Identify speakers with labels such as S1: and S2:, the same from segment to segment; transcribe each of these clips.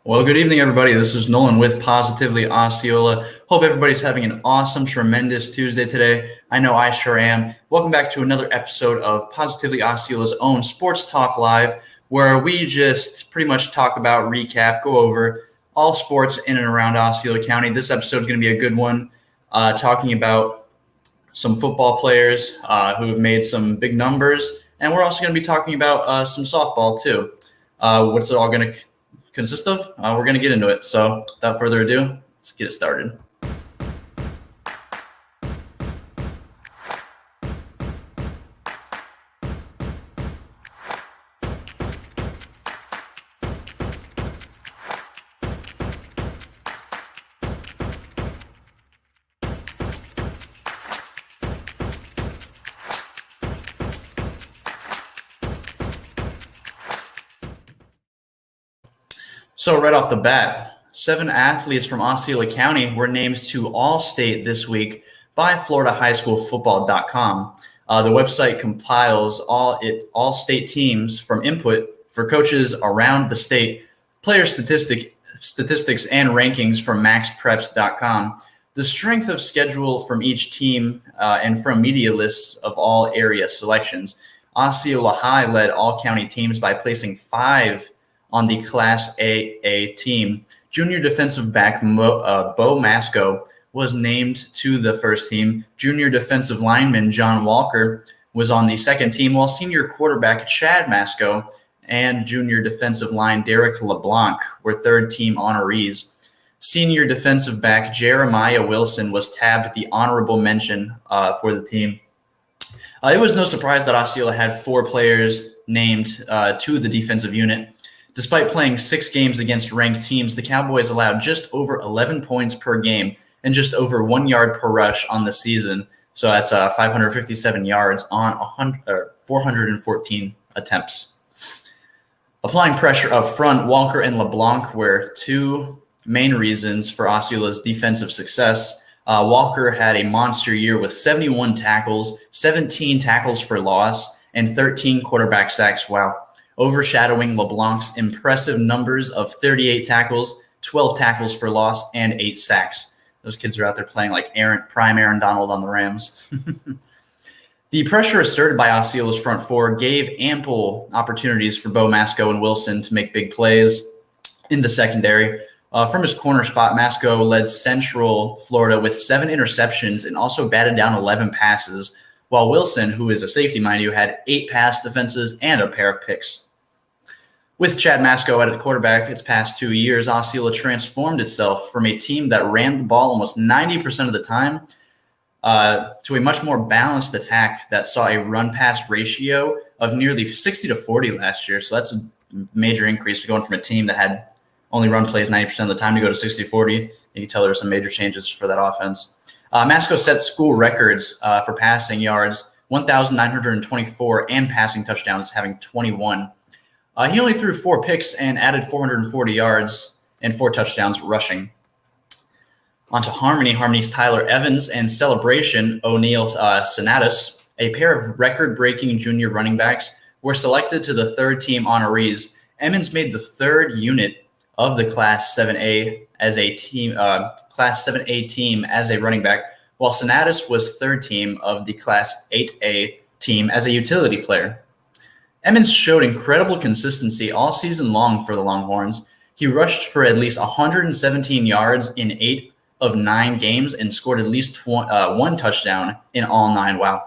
S1: Well, good evening, everybody. This is Nolan with Positively Osceola. Hope everybody's having an awesome, tremendous Tuesday today. I know I sure am. Welcome back to another episode of Positively Osceola's own Sports Talk Live, where we just pretty much talk about, recap, go over all sports in and around Osceola County. This episode is going to be a good one, talking about some football players who have made some big numbers, and we're also going to be talking about some softball too. What's it all going to consist of? We're going to get into it. So without further ado, let's get it started. So right off the bat, 7 athletes from Osceola County were named to All-State this week by FloridaHighSchoolFootball.com. The website compiles all state teams from input for coaches around the state, player statistics and rankings from MaxPreps.com. The strength of schedule from each team and from media lists of all area selections. Osceola High led all county teams by placing 5 on the Class AA team. Junior defensive back Bo Masco was named to the first team. Junior defensive lineman John Walker was on the second team, while senior quarterback Chad Masco and junior defensive line Derek LeBlanc were third team honorees. Senior defensive back Jeremiah Wilson was tabbed the honorable mention for the team. It was no surprise that Osceola had 4 players named to the defensive unit. Despite playing 6 games against ranked teams, the Cowboys allowed just over 11 points per game and just over 1 yard per rush on the season. So that's 557 yards on 414 attempts. Applying pressure up front, Walker and LeBlanc were 2 main reasons for Osceola's defensive success. Walker had a monster year with 71 tackles, 17 tackles for loss, and 13 quarterback sacks. Wow. Overshadowing LeBlanc's impressive numbers of 38 tackles, 12 tackles for loss, and 8 sacks. Those kids are out there playing like prime Aaron Donald on the Rams. The pressure asserted by Osceola's front 4 gave ample opportunities for Bo Masco and Wilson to make big plays in the secondary. From his corner spot, Masco led Central Florida with 7 interceptions and also batted down 11 passes, while Wilson, who is a safety, mind you, had 8 pass defenses and a pair of picks. With Chad Masco at quarterback its past 2 years, Osceola transformed itself from a team that ran the ball almost 90% of the time to a much more balanced attack that saw a run-pass ratio of nearly 60-40 last year. So that's a major increase, going from a team that had only run plays 90% of the time to go to 60-40. You can tell there were some major changes for that offense. Masco set school records for passing yards, 1,924, and passing touchdowns, having 21. He only threw 4 picks and added 440 yards and 4 touchdowns rushing. On to Harmony. Harmony's Tyler Evans and Celebration O'Neal Sinatus, a pair of record-breaking junior running backs, were selected to the third team honorees. Emmons made the third unit of the Class 7A as a team, Class 7A team as a running back, while Sinatus was third team of the Class 8A team as a utility player. Emmons showed incredible consistency all season long for the Longhorns. He rushed for at least 117 yards in 8 of 9 games and scored at least 1 touchdown in all 9. Wow.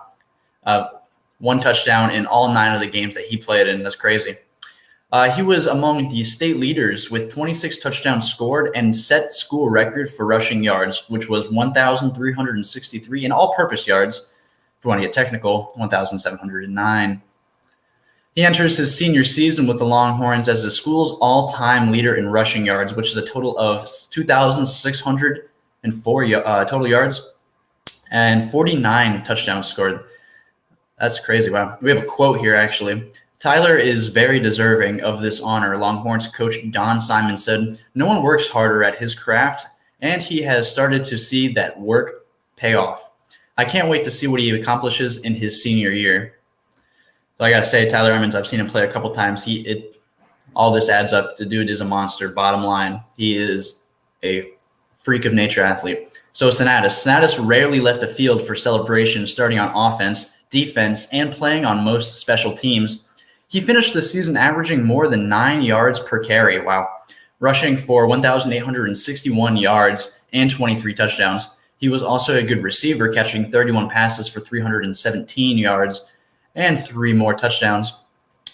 S1: 1 touchdown in all 9 of the games that he played in. That's crazy. He was among the state leaders with 26 touchdowns scored and set school record for rushing yards, which was 1,363, and all-purpose yards, if you want to get technical, 1,709. He enters his senior season with the Longhorns as the school's all-time leader in rushing yards, which is a total of 2,604 total yards and 49 touchdowns scored. That's crazy. Wow. We have a quote here, actually. Tyler is very deserving of this honor. Longhorns coach Don Simon said, "No one works harder at his craft, and he has started to see that work pay off. I can't wait to see what he accomplishes in his senior year." So I got to say, Tyler Emmons, I've seen him play a couple times. all this adds up. The dude is a monster. Bottom line, he is a freak of nature athlete. So Sonatas rarely left the field for celebration, starting on offense, defense, and playing on most special teams. He finished the season averaging more than 9 yards per carry, rushing for 1,861 yards and 23 touchdowns. He was also a good receiver, catching 31 passes for 317 yards and 3 more touchdowns.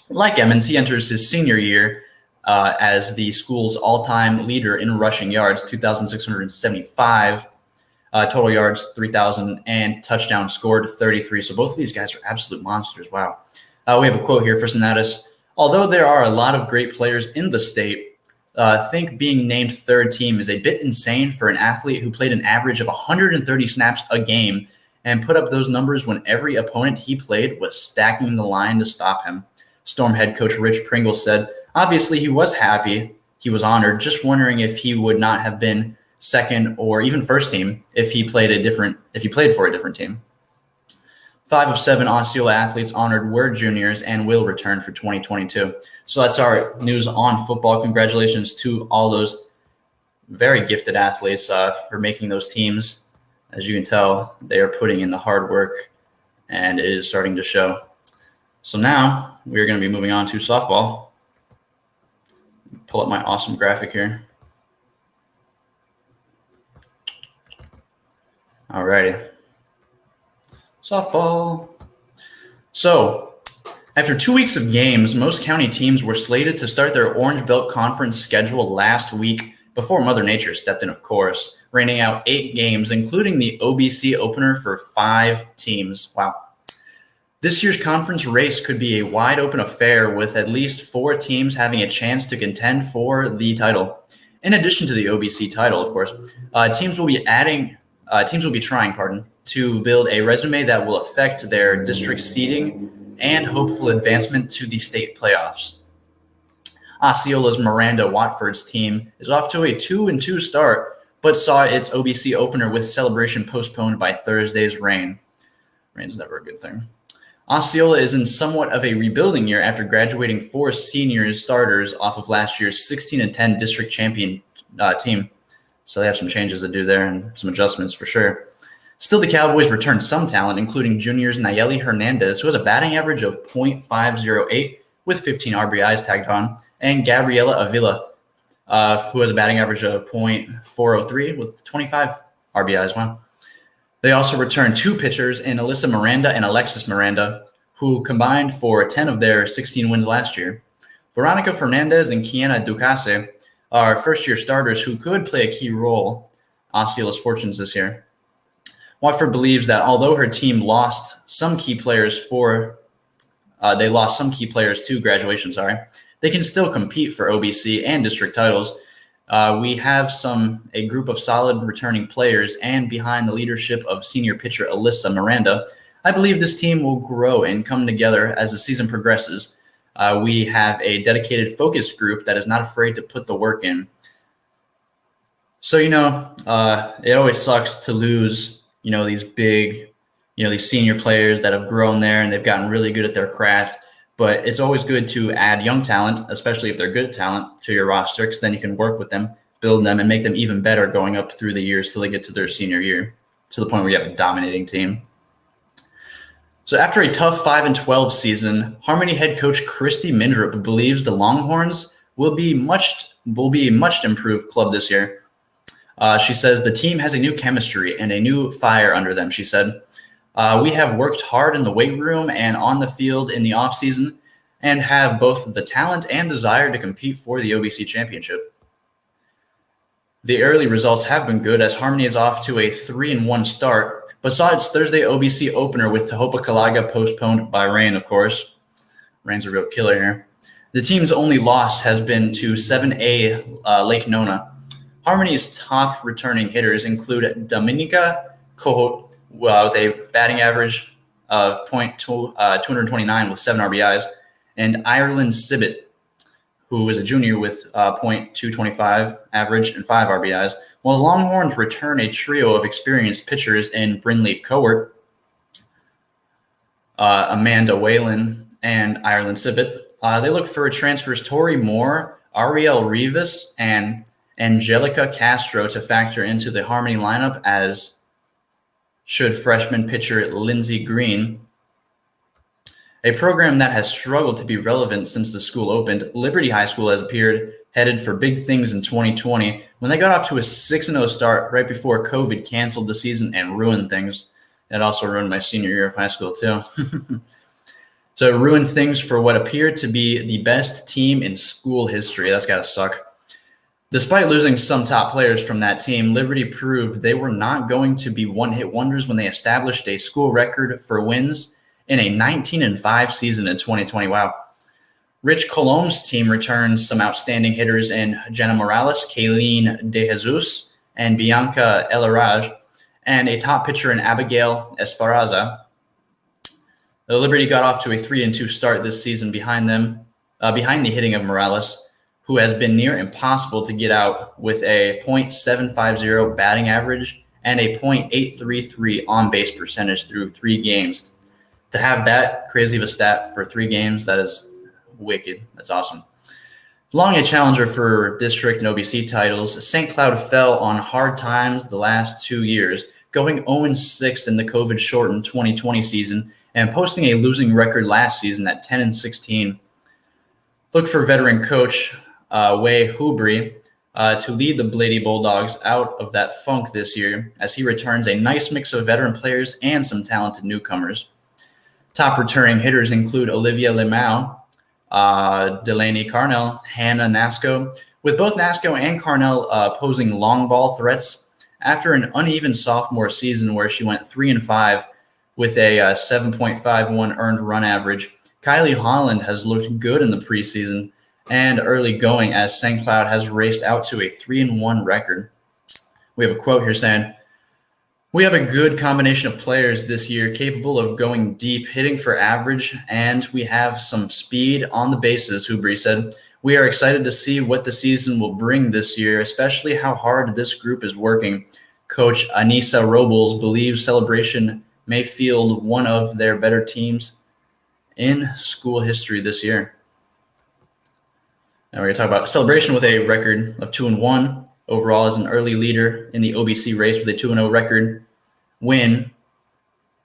S1: Like Emmons, he enters his senior year as the school's all-time leader in rushing yards, 2,675. Total yards, 3,000, and touchdowns scored, 33. So both of these guys are absolute monsters. Wow. We have a quote here for Sonatas. Although there are a lot of great players in the state, I think being named third team is a bit insane for an athlete who played an average of 130 snaps a game and put up those numbers when every opponent he played was stacking the line to stop him. Storm head coach Rich Pringle said, obviously he was happy, he was honored, just wondering if he would not have been second or even first team if he played for a different team. 5 of 7 Osceola athletes honored were juniors and will return for 2022. So that's our news on football. Congratulations to all those very gifted athletes for making those teams. As you can tell, they are putting in the hard work, and it is starting to show. So now we're going to be moving on to softball. Pull up my awesome graphic here. Alrighty. Softball. So, after 2 weeks of games, most county teams were slated to start their Orange Belt Conference schedule last week before Mother Nature stepped in, of course, raining out 8 games, including the OBC opener for 5 teams. Wow. This year's conference race could be a wide-open affair with at least 4 teams having a chance to contend for the title. In addition to the OBC title, of course, teams will be trying to build a resume that will affect their district seeding and hopeful advancement to the state playoffs. Osceola's Miranda Watford's team is off to a 2-2 start, but saw its OBC opener with celebration postponed by Thursday's rain. Rain's never a good thing. Osceola is in somewhat of a rebuilding year after graduating 4 senior starters off of last year's 16-10 district champion team. So they have some changes to do there and some adjustments for sure. Still, the Cowboys returned some talent, including juniors Nayeli Hernandez, who has a batting average of .508 with 15 RBIs tagged on, and Gabriela Avila, who has a batting average of .403 with 25 RBIs. Wow. They also returned 2 pitchers in Alyssa Miranda and Alexis Miranda, who combined for 10 of their 16 wins last year. Veronica Fernandez and Kiana Ducase are first-year starters who could play a key role in Osceola's fortunes this year. Watford believes that although her team lost some key players to graduation, they can still compete for OBC and district titles. We have a group of solid returning players, and behind the leadership of senior pitcher Alyssa Miranda, I believe this team will grow and come together as the season progresses. We have a dedicated focus group that is not afraid to put the work in. So, it always sucks to lose these big, these senior players that have grown there and they've gotten really good at their craft. But it's always good to add young talent, especially if they're good talent, to your roster, because then you can work with them, build them, and make them even better going up through the years till they get to their senior year, to the point where you have a dominating team. So after a tough 5-12 season, Harmony head coach Christy Mindrup believes the Longhorns will be a much improved club this year. She says the team has a new chemistry and a new fire under them, she said. We have worked hard in the weight room and on the field in the offseason and have both the talent and desire to compete for the OBC championship. The early results have been good as Harmony is off to a 3-1 start, but saw its Thursday OBC opener with Tahopa Kalaga postponed by rain, of course. Rain's a real killer here. The team's only loss has been to 7A Lake Nona. Harmony's top returning hitters include Dominica Cohot with a batting average of .229 with 7 RBIs, and Ireland Sibbett, who is a junior with .225 average and 5 RBIs, while the Longhorns return a trio of experienced pitchers in Brinley Cowart, Amanda Whalen, and Ireland Sibbett. They look for transfers Tori Moore, Ariel Rivas, and Angelica Castro to factor into the Harmony lineup, as should freshman pitcher Lindsey Green. A program that has struggled to be relevant since the school opened, Liberty High School has appeared headed for big things in 2020 when they got off to a 6-0 start right before COVID canceled the season and ruined things. It also ruined my senior year of high school too. So it ruined things for what appeared to be the best team in school history. That's got to suck. Despite losing some top players from that team, Liberty proved they were not going to be one-hit wonders when they established a school record for wins in a 19-5 season in 2020. Wow. Rich Colom's team returns some outstanding hitters in Jenna Morales, Kayleen De Jesus, and Bianca Elaraj, and a top pitcher in Abigail Esparza. The Liberty got off to a 3-2 start this season behind the hitting of Morales, who has been near impossible to get out with a .750 batting average and a .833 on-base percentage through 3 games. To have that crazy of a stat for 3 games, that is wicked. That's awesome. Long a challenger for district and OBC titles, St. Cloud fell on hard times the last 2 years, going 0-6 in the COVID-shortened 2020 season and posting a losing record last season at 10-16. Look for veteran coach Wei Hubry to lead the Lady Bulldogs out of that funk this year, as he returns a nice mix of veteran players and some talented newcomers. Top returning hitters include Olivia Limau, Delaney Carnell, Hannah Nasco, with both Nasco and Carnell posing long ball threats after an uneven sophomore season where she went 3-5 with a 7.51 earned run average. Kylie Holland has looked good in the preseason and early going, as St. Cloud has raced out to a 3-1 record. We have a quote here saying, "We have a good combination of players this year capable of going deep, hitting for average, and we have some speed on the bases," Hubry said. "We are excited to see what the season will bring this year, especially how hard this group is working." Coach Anissa Robles believes Celebration may field one of their better teams in school history this year. Now we're going to talk about Celebration with a record of 2-1. Overall, as an early leader in the OBC race with a 2-0 record, win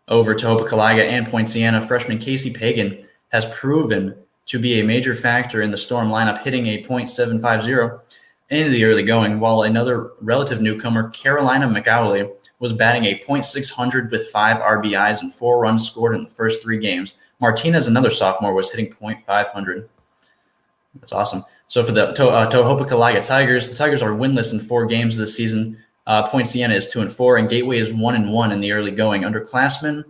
S1: over Tohoku-Caliga and Point Siena. Freshman Casey Pagan has proven to be a major factor in the Storm lineup, hitting a .750 in the early going, while another relative newcomer, Carolina McAuley, was batting a .600 with 5 RBIs and 4 runs scored in the first 3 games. Martinez, another sophomore, was hitting .500. That's awesome. So for the Tohoku-Caliga Tigers, the Tigers are winless in 4 games this season. Point Siena is 2-4, and Gateway is 1-1 in the early going. Underclassmen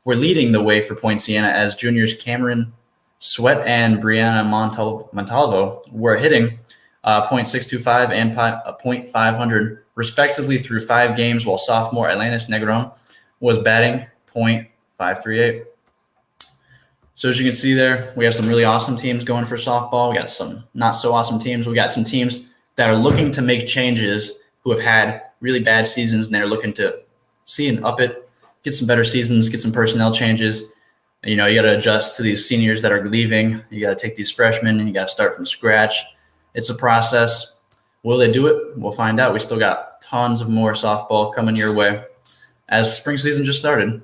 S1: were leading the way for Point Siena, as juniors Cameron Sweat and Brianna Montalvo were hitting .625 and .500 respectively through 5 games, while sophomore Atlantis Negron was batting .538. So as you can see there, we have some really awesome teams going for softball. We got some not so awesome teams. We got some teams that are looking to make changes, who have had really bad seasons, and they're looking to see and up it, get some better seasons, get some personnel changes. You know, you got to adjust to these seniors that are leaving. You got to take these freshmen and you got to start from scratch. It's a process. Will they do it? We'll find out. We still got tons of more softball coming your way as spring season just started.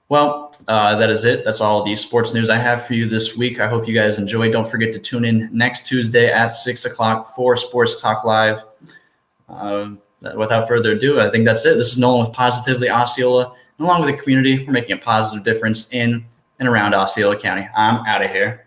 S1: Well, that is it. That's all the sports news I have for you this week. I hope you guys enjoy. Don't forget to tune in next Tuesday at 6 o'clock for Sports Talk Live. Without further ado, I think that's it. This is Nolan with Positively Osceola. And along with the community, we're making a positive difference in and around Osceola County. I'm out of here.